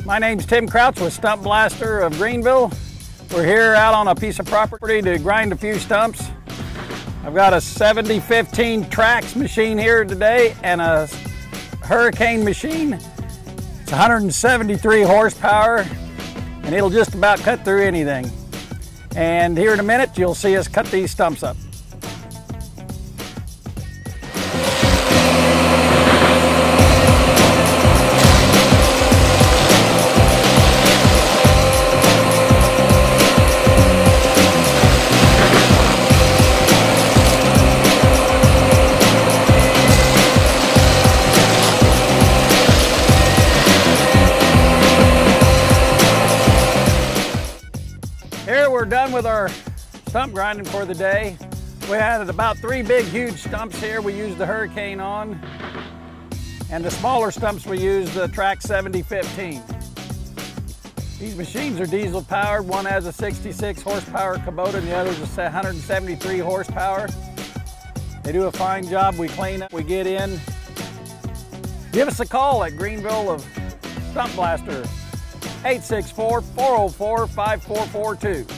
My name's Tim Crouch with Stumpblaster of Greenville. We're here out on a piece of property to grind a few stumps. I've got a 7015 Trax machine here today and a Hurricane machine. It's 173 horsepower and it'll just about cut through anything. And here in a minute you'll see us cut these stumps up. Here we're done with our stump grinding for the day. We had about 3 big huge stumps here we used the Hurricane on, and the smaller stumps we used the Trax 7015. These machines are diesel powered. One has a 66 horsepower Kubota and the other is a 173 horsepower. They do a fine job. We clean up, we get in. Give us a call at Greenville of Stumpblaster. 864-404-5442.